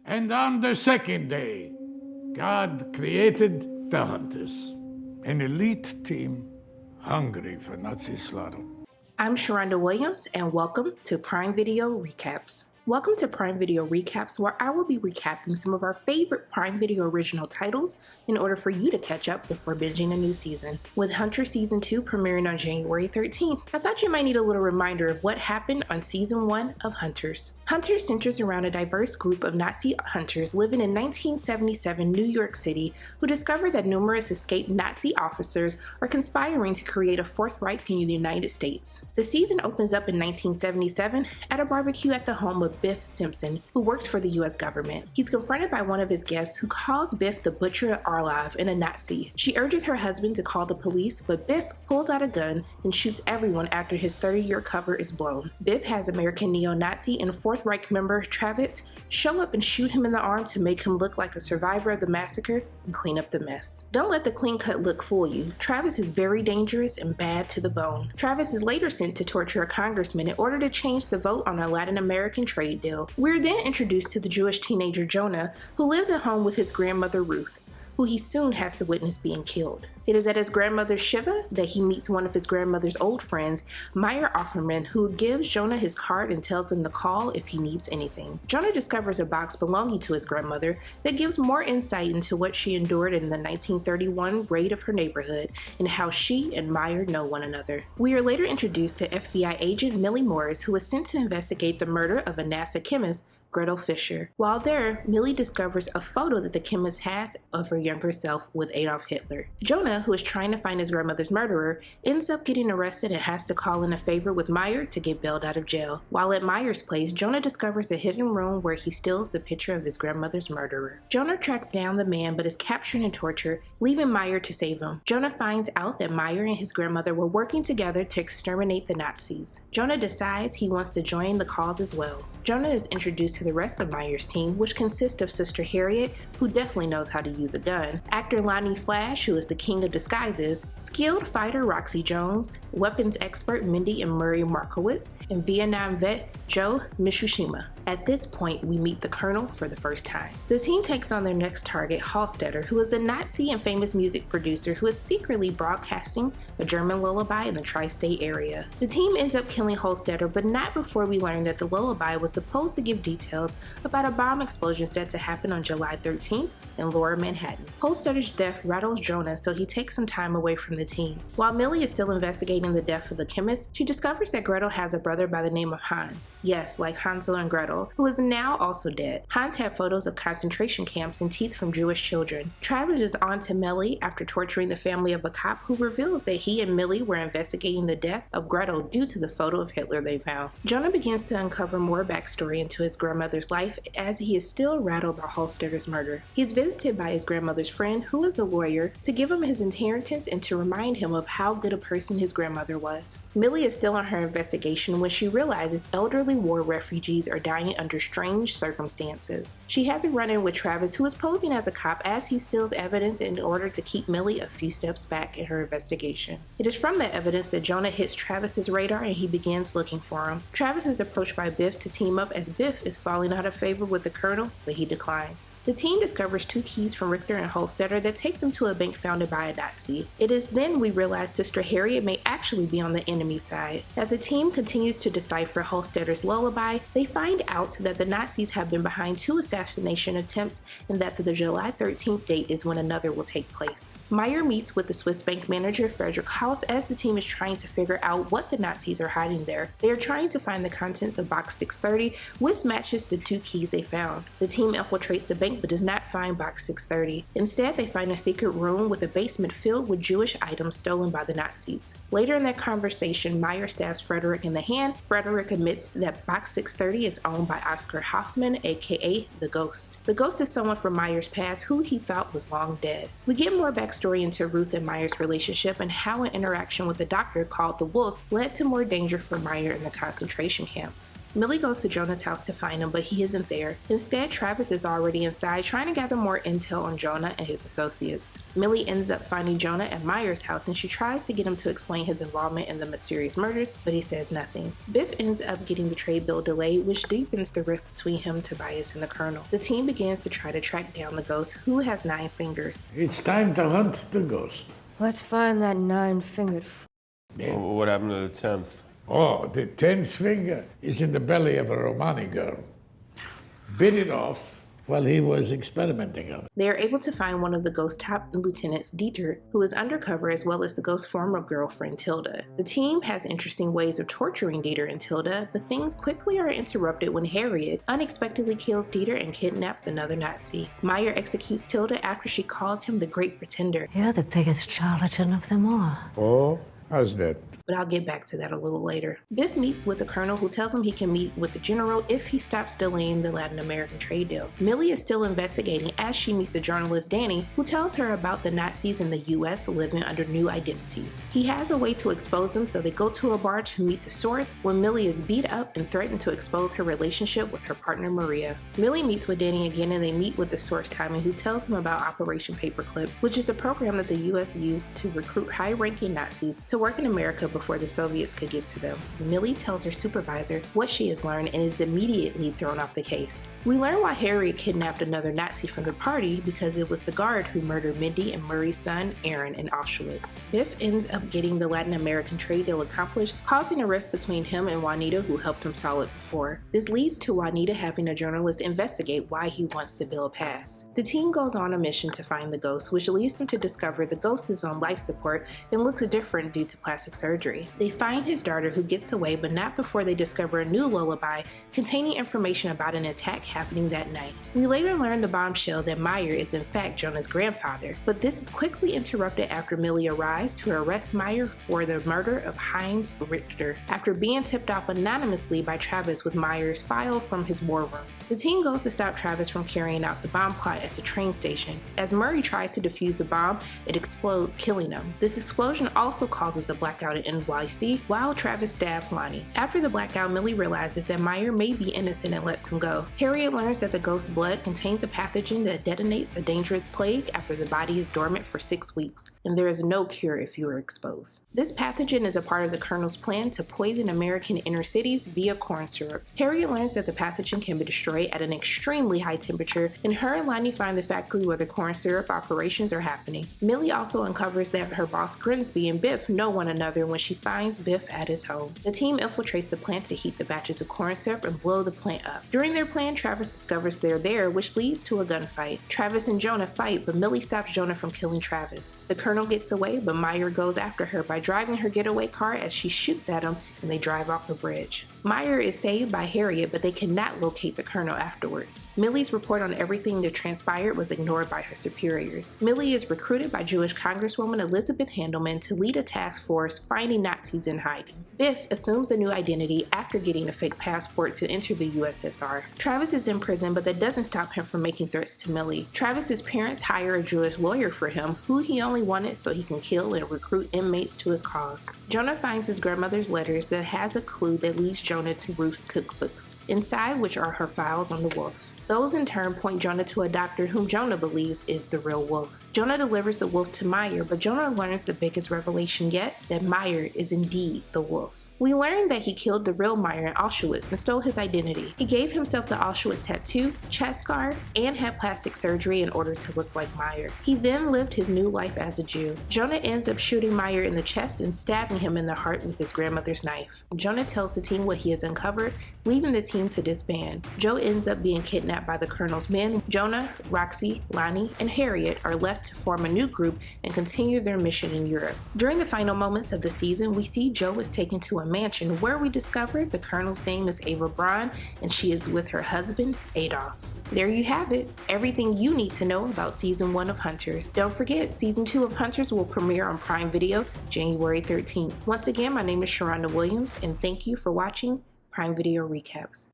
And on the second day, God created the Hunters, an elite team hungry for Nazi slaughter. I'm Sharronda Williams, and welcome to Prime Video Recaps. Welcome to Prime Video Recaps, where I will be recapping some of our favorite Prime Video original titles in order for you to catch up before binging a new season. With Hunter Season 2 premiering on January 13th, I thought you might need a little reminder of what happened on Season 1 of Hunters. Hunters centers around a diverse group of Nazi hunters living in 1977 New York City who discover that numerous escaped Nazi officers are conspiring to create a Fourth Reich in the United States. The season opens up in 1977 at a barbecue at the home of Biff Simpson, who works for the US government. He's confronted by one of his guests who calls Biff the Butcher Arlov and a Nazi. She urges her husband to call the police, but Biff pulls out a gun and shoots everyone after his 30-year cover is blown. Biff has American neo-Nazi and Fourth Reich member Travis show up and shoot him in the arm to make him look like a survivor of the massacre and clean up the mess. Don't let the clean cut look fool you. Travis is very dangerous and bad to the bone. Travis is later sent to torture a congressman in order to change the vote on a Latin American trade deal. We're then introduced to the Jewish teenager Jonah, who lives at home with his grandmother Ruth, who he soon has to witness being killed. It is at his grandmother's shiva that he meets one of his grandmother's old friends, Meyer Offerman, who gives Jonah his card and tells him to call if he needs anything. Jonah discovers a box belonging to his grandmother that gives more insight into what she endured in the 1931 raid of her neighborhood and how she and Meyer know one another. We are later introduced to FBI agent Millie Morris, who was sent to investigate the murder of a NASA chemist, Gretel Fischer. While there, Millie discovers a photo that the chemist has of her younger self with Adolf Hitler. Jonah, who is trying to find his grandmother's murderer, ends up getting arrested and has to call in a favor with Meyer to get bailed out of jail. While at Meyer's place, Jonah discovers a hidden room where he steals the picture of his grandmother's murderer. Jonah tracks down the man but is captured and tortured, leaving Meyer to save him. Jonah finds out that Meyer and his grandmother were working together to exterminate the Nazis. Jonah decides he wants to join the cause as well. Jonah is introduced to the rest of Meyer's team, which consists of Sister Harriet, who definitely knows how to use a gun, actor Lonnie Flash, who is the king of disguises, skilled fighter Roxy Jones, weapons expert Mindy and Murray Markowitz, and Vietnam vet Joe Mishushima. At this point, we meet the Colonel for the first time. The team takes on their next target, Hallstetter, who is a Nazi and famous music producer who is secretly broadcasting a German lullaby in the tri-state area. The team ends up killing Hallstetter, but not before we learn that the lullaby was supposed to give details about a bomb explosion set to happen on July 13th in Lower Manhattan. Hallstetter's death rattles Jonah, so he takes some time away from the team. While Millie is still investigating the death of the chemist, she discovers that Gretel has a brother by the name of Hans. Yes, like Hansel and Gretel, who is now also dead. Hans had photos of concentration camps and teeth from Jewish children. Travis is on to Millie after torturing the family of a cop who reveals that he and Millie were investigating the death of Gretel due to the photo of Hitler they found. Jonah begins to uncover more backstory into his grandmother's life as he is still rattled by Hallstetter's murder. He is visited by his grandmother's friend, who is a lawyer, to give him his inheritance and to remind him of how good a person his grandmother was. Millie is still on her investigation when she realizes elderly war refugees are dying under strange circumstances. She has a run-in with Travis, who is posing as a cop as he steals evidence in order to keep Millie a few steps back in her investigation. It is from that evidence that Jonah hits Travis's radar and he begins looking for him. Travis is approached by Biff to team up as Biff is falling out of favor with the Colonel, but he declines. The team discovers 2 keys from Richter and Hallstetter that take them to a bank founded by a Nazi. It is then we realize Sister Harriet may actually be on the enemy side. As the team continues to decipher Hallstetter's lullaby, they find out that the Nazis have been behind 2 assassination attempts and that the July 13th date is when another will take place. Meyer meets with the Swiss bank manager Frederick Haus as the team is trying to figure out what the Nazis are hiding there. They are trying to find the contents of box 630, which matches the 2 keys they found. The team infiltrates the bank but does not find box 630. Instead, they find a secret room with a basement filled with Jewish items stolen by the Nazis. Later in their conversation, Meyer stabs Frederick in the hand. Frederick admits that box 630 is owned by Oscar Hoffman, aka the Ghost. The Ghost is someone from Meyer's past who he thought was long dead. We get more backstory into Ruth and Meyer's relationship and how an interaction with a doctor called the Wolf led to more danger for Meyer in the concentration camps. Millie goes to Jonah's house to find him, but he isn't there. Instead, Travis is already inside trying to gather more intel on Jonah and his associates. Millie ends up finding Jonah at Meyer's house and she tries to get him to explain his involvement in the mysterious murders, but he says nothing. Biff ends up getting the trade bill delayed, which deepens the rift between him, Tobias, and the Colonel. The team begins to try to track down the ghost, who has 9 fingers. It's time to hunt the ghost. Let's find that 9-fingered Yeah. What happened to the 10th? Oh, the 10th finger is in the belly of a Romani girl. Bit it off while he was experimenting on it. They are able to find one of the ghost top lieutenants, Dieter, who is undercover, as well as the ghost's former girlfriend, Tilda. The team has interesting ways of torturing Dieter and Tilda, but things quickly are interrupted when Harriet unexpectedly kills Dieter and kidnaps another Nazi. Meyer executes Tilda after she calls him the Great Pretender. You're the biggest charlatan of them all. Oh, how's that? But I'll get back to that a little later. Biff meets with the Colonel, who tells him he can meet with the General if he stops delaying the Latin American trade deal. Millie is still investigating as she meets the journalist Danny, who tells her about the Nazis in the US living under new identities. He has a way to expose them, so they go to a bar to meet the source when Millie is beat up and threatened to expose her relationship with her partner Maria. Millie meets with Danny again and they meet with the source Tommy, who tells them about Operation Paperclip, which is a program that the US used to recruit high-ranking Nazis to work in America before the Soviets could get to them. Millie tells her supervisor what she has learned and is immediately thrown off the case. We learn why Harriet kidnapped another Nazi from the party, because it was the guard who murdered Mindy and Murray's son, Aaron, in Auschwitz. Biff ends up getting the Latin American trade deal accomplished, causing a rift between him and Juanita, who helped him solve it before. This leads to Juanita having a journalist investigate why he wants the bill passed. The team goes on a mission to find the ghost, which leads them to discover the ghost is on life support and looks different due to plastic surgery. They find his daughter, who gets away, but not before they discover a new lullaby containing information about an attack happening that night. We later learn the bombshell that Meyer is in fact Jonah's grandfather, but this is quickly interrupted after Millie arrives to arrest Meyer for the murder of Heinz Richter, after being tipped off anonymously by Travis with Meyer's file from his war room. The team goes to stop Travis from carrying out the bomb plot at the train station. As Murray tries to defuse the bomb, it explodes, killing him. This explosion also causes a blackout in NYC, while Travis stabs Lonnie. After the blackout, Millie realizes that Meyer may be innocent and lets him go. Harriet learns that the ghost's blood contains a pathogen that detonates a dangerous plague after the body is dormant for 6 weeks, and there is no cure if you are exposed. This pathogen is a part of the Colonel's plan to poison American inner cities via corn syrup. Harriet learns that the pathogen can be destroyed at an extremely high temperature, and her and Lonnie find the factory where the corn syrup operations are happening. Millie also uncovers that her boss Grimsby and Biff know one another when she finds Biff at his home. The team infiltrates the plant to heat the batches of corn syrup and blow the plant up. During their plan, Travis discovers they're there, which leads to a gunfight. Travis and Jonah fight, but Millie stops Jonah from killing Travis. The Colonel gets away, but Meyer goes after her by driving her getaway car as she shoots at him, and they drive off a bridge. Meyer is saved by Harriet, but they cannot locate the Colonel afterwards. Millie's report on everything that transpired was ignored by her superiors. Millie is recruited by Jewish Congresswoman Elizabeth Handelman to lead a task force finding Nazis in hiding. Biff assumes a new identity after getting a fake passport to enter the USSR. Travis is in prison, but that doesn't stop him from making threats to Millie. Travis's parents hire a Jewish lawyer for him, who he only wanted so he can kill and recruit inmates to his cause. Jonah finds his grandmother's letters that has a clue that leads Jonah to Ruth's cookbooks, inside which are her files on the wolf. Those in turn point Jonah to a doctor whom Jonah believes is the real wolf. Jonah delivers the wolf to Meyer, but Jonah learns the biggest revelation yet, that Meyer is indeed the wolf. We learned that he killed the real Meyer in Auschwitz and stole his identity. He gave himself the Auschwitz tattoo, chest guard, and had plastic surgery in order to look like Meyer. He then lived his new life as a Jew. Jonah ends up shooting Meyer in the chest and stabbing him in the heart with his grandmother's knife. Jonah tells the team what he has uncovered, leaving the team to disband. Joe ends up being kidnapped by the Colonel's men. Jonah, Roxy, Lonnie, and Harriet are left to form a new group and continue their mission in Europe. During the final moments of the season, we see Joe is taken to a mansion where we discover the Colonel's name is Ava Braun and she is with her husband, Adolf. There you have it, everything you need to know about Season 1 of Hunters. Don't forget, Season 2 of Hunters will premiere on Prime Video January 13th. Once again, my name is Sharronda Williams, and thank you for watching Prime Video Recaps.